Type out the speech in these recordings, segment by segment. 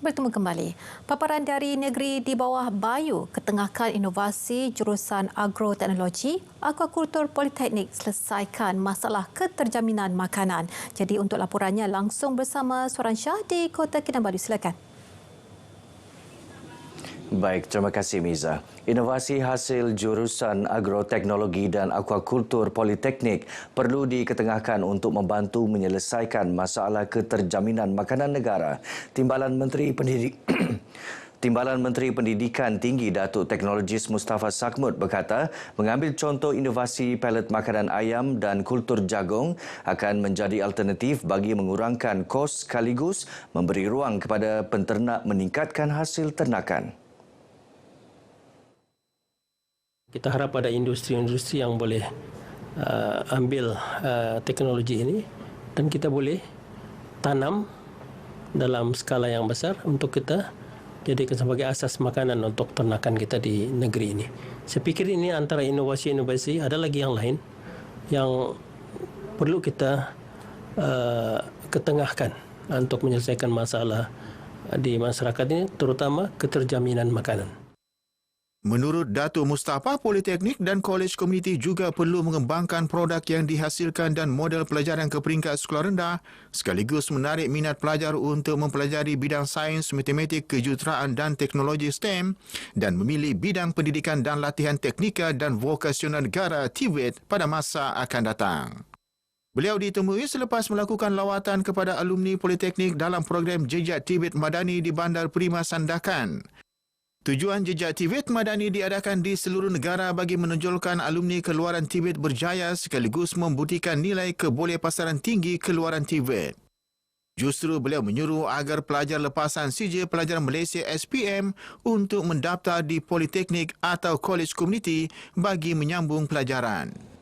Bertemu kembali. Paparan dari negeri di bawah Bayu ketengahkan inovasi jurusan agroteknologi, akuakultur politeknik selesaikan masalah keterjaminan makanan. Jadi untuk laporannya langsung bersama Suran Shah di Kota Kinabalu. Silakan. Baik, terima kasih Miza. Inovasi hasil jurusan agroteknologi dan akuakultur politeknik perlu diketengahkan untuk membantu menyelesaikan masalah keterjaminan makanan negara. Timbalan Menteri Pendidikan Tinggi Datuk Teknologis Mustafa Sakmut berkata, mengambil contoh inovasi pelet makanan ayam dan kultur jagung akan menjadi alternatif bagi mengurangkan kos sekaligus memberi ruang kepada penternak meningkatkan hasil ternakan. Kita harap ada industri-industri yang boleh ambil teknologi ini dan kita boleh tanam dalam skala yang besar untuk kita jadikan sebagai asas makanan untuk ternakan kita di negeri ini. Saya pikir ini antara inovasi-inovasi, ada lagi yang lain yang perlu kita ketengahkan untuk menyelesaikan masalah di masyarakat ini, terutama keterjaminan makanan. Menurut Datuk Mustafa, Politeknik dan Kolej Komuniti juga perlu mengembangkan produk yang dihasilkan dan model pelajaran ke peringkat sekolah rendah sekaligus menarik minat pelajar untuk mempelajari bidang sains, matematik, kejuruteraan dan teknologi STEM dan memilih bidang pendidikan dan latihan teknika dan vokasional negara TVET pada masa akan datang. Beliau ditemui selepas melakukan lawatan kepada alumni Politeknik dalam program Jejak TVET Madani di Bandar Prima Sandakan. Tujuan Jejak TVET Madani diadakan di seluruh negara bagi menonjolkan alumni keluaran TVET berjaya sekaligus membuktikan nilai kebolehpasaran tinggi keluaran TVET. Justru beliau menyuruh agar pelajar lepasan CJ Pelajaran Malaysia SPM untuk mendaftar di Politeknik atau Kolej Komuniti bagi menyambung pelajaran.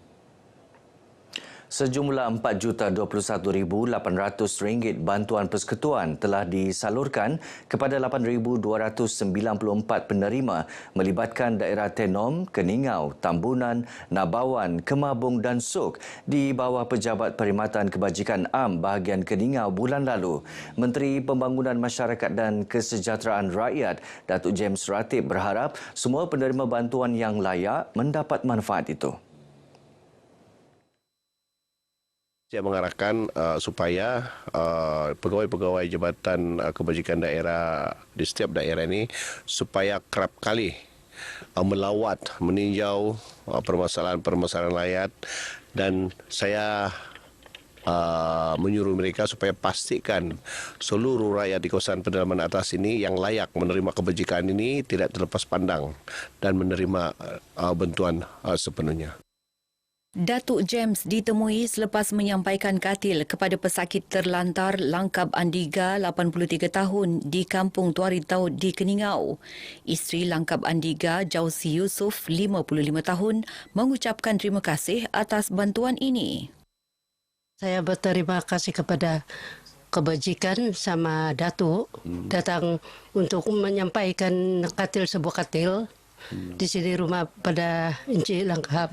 Sejumlah RM4,021,800 bantuan persekutuan telah disalurkan kepada 8,294 penerima melibatkan daerah Tenom, Keningau, Tambunan, Nabawan, Kemabung dan Sok di bawah Pejabat Perkhidmatan Kebajikan Am bahagian Keningau bulan lalu. Menteri Pembangunan Masyarakat dan Kesejahteraan Rakyat, Datuk James Ratib berharap semua penerima bantuan yang layak mendapat manfaat itu. Saya mengarahkan supaya pegawai-pegawai Jabatan Kebajikan Daerah di setiap daerah ini supaya kerap kali melawat, meninjau permasalahan-permasalahan rakyat dan saya menyuruh mereka supaya pastikan seluruh rakyat di kawasan pedalaman atas ini yang layak menerima kebajikan ini tidak terlepas pandang dan menerima bantuan sepenuhnya. Datuk James ditemui selepas menyampaikan katil kepada pesakit terlantar Langkap Andiga 83 tahun di Kampung Tuari Taut di Keningau. Isteri Langkap Andiga, Jausi Yusof, 55 tahun, mengucapkan terima kasih atas bantuan ini. Saya berterima kasih kepada kebajikan sama Datuk datang untuk menyampaikan sebuah katil di sini rumah pada Encik Langkap,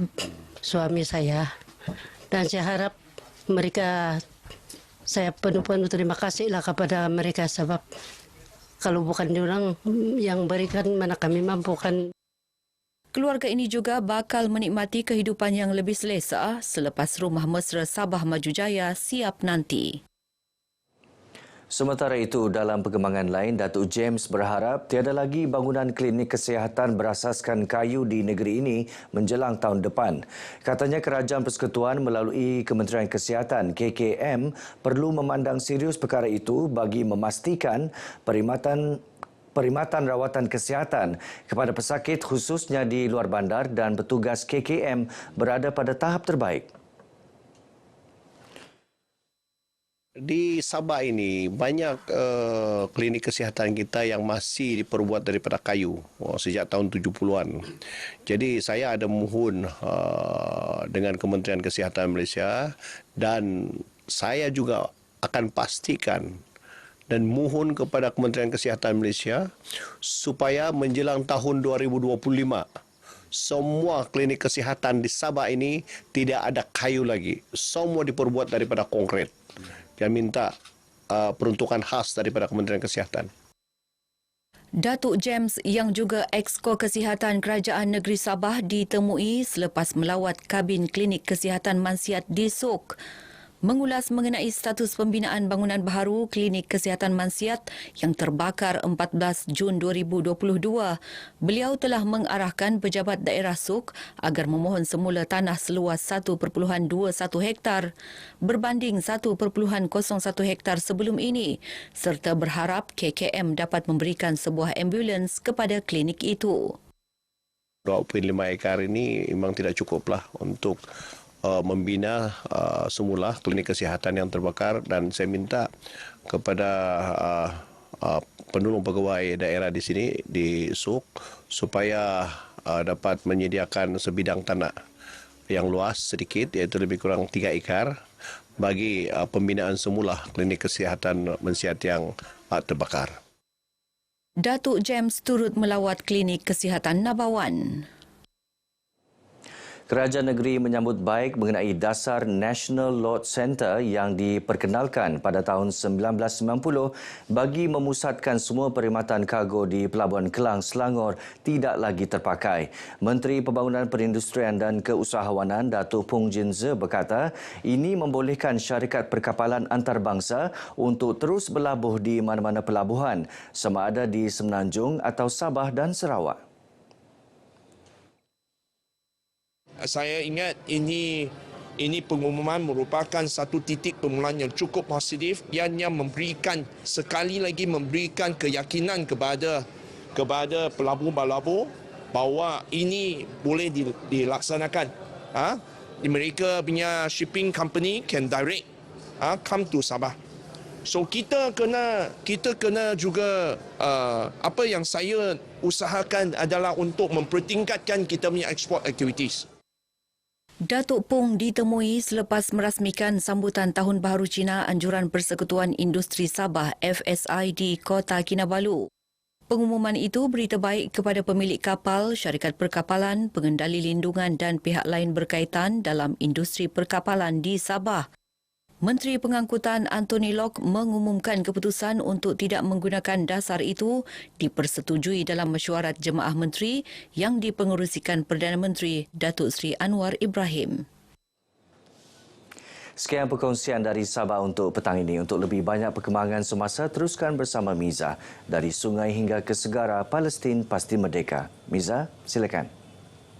suami saya. Dan saya harap saya penuh-penuh terima kasihlah kepada mereka sebab kalau bukan diorang yang berikan mana kami mampu kan. Keluarga ini juga bakal menikmati kehidupan yang lebih selesa selepas rumah mesra Sabah Maju Jaya siap nanti. Sementara itu, dalam perkembangan lain, Datuk James berharap tiada lagi bangunan klinik kesihatan berasaskan kayu di negeri ini menjelang tahun depan. Katanya Kerajaan Persekutuan melalui Kementerian Kesihatan KKM perlu memandang serius perkara itu bagi memastikan perkhidmatan rawatan kesihatan kepada pesakit khususnya di luar bandar dan petugas KKM berada pada tahap terbaik. Di Sabah ini banyak klinik kesihatan kita yang masih diperbuat daripada kayu sejak tahun 70-an. Jadi saya ada mohon dengan Kementerian Kesihatan Malaysia dan saya juga akan pastikan dan mohon kepada Kementerian Kesihatan Malaysia supaya menjelang tahun 2025 semua klinik kesihatan di Sabah ini tidak ada kayu lagi. Semua diperbuat daripada konkret. Yang minta peruntukan khas daripada Kementerian Kesihatan. Datuk James yang juga Exco Kesihatan Kerajaan Negeri Sabah ditemui selepas melawat kabin klinik kesihatan Mansiat di Sok. Mengulas mengenai status pembinaan bangunan baharu klinik kesihatan Mansiat yang terbakar 14 Jun 2022, beliau telah mengarahkan pejabat daerah Sok agar memohon semula tanah seluas 1.21 hektar berbanding 1.01 hektar sebelum ini serta berharap KKM dapat memberikan sebuah ambulans kepada klinik itu. 2.5 ekar ini memang tidak cukuplah untuk membina semula klinik kesihatan yang terbakar, dan saya minta kepada penolong pegawai daerah di sini di Sok supaya dapat menyediakan sebidang tanah yang luas sedikit, iaitu lebih kurang 3 ekar bagi pembinaan semula klinik kesihatan Mansiat yang terbakar. Datuk James turut melawat klinik kesihatan Nabawan. Kerajaan negeri menyambut baik mengenai dasar National Load Centre yang diperkenalkan pada tahun 1990 bagi memusatkan semua perkhidmatan kargo di Pelabuhan Kelang, Selangor tidak lagi terpakai. Menteri Pembangunan Perindustrian dan Keusahawanan Datuk Pung Jin Ze berkata ini membolehkan syarikat perkapalan antarabangsa untuk terus berlabuh di mana-mana pelabuhan sama ada di Semenanjung atau Sabah dan Sarawak. Saya ingat ini pengumuman merupakan satu titik permulaan yang cukup positif, ianya memberikan sekali lagi memberikan keyakinan kepada pelabur-pelabur bahawa ini boleh dilaksanakan. Mereka punya shipping company can direct come to Sabah. So kita kena juga apa yang saya usahakan adalah untuk mempertingkatkan kita punya export activities. Datuk Pung ditemui selepas merasmikan sambutan Tahun Baharu Cina Anjuran Persekutuan Industri Sabah FSI di Kota Kinabalu. Pengumuman itu berita baik kepada pemilik kapal, syarikat perkapalan, pengendali lindungan dan pihak lain berkaitan dalam industri perkapalan di Sabah. Menteri Pengangkutan Anthony Locke mengumumkan keputusan untuk tidak menggunakan dasar itu dipersetujui dalam mesyuarat Jemaah Menteri yang dipengerusikan Perdana Menteri Datuk Seri Anwar Ibrahim. Sekian perkongsian dari Sabah untuk petang ini. Untuk lebih banyak perkembangan semasa, teruskan bersama Miza. Dari sungai hingga ke segara, Palestin pasti merdeka. Miza, silakan.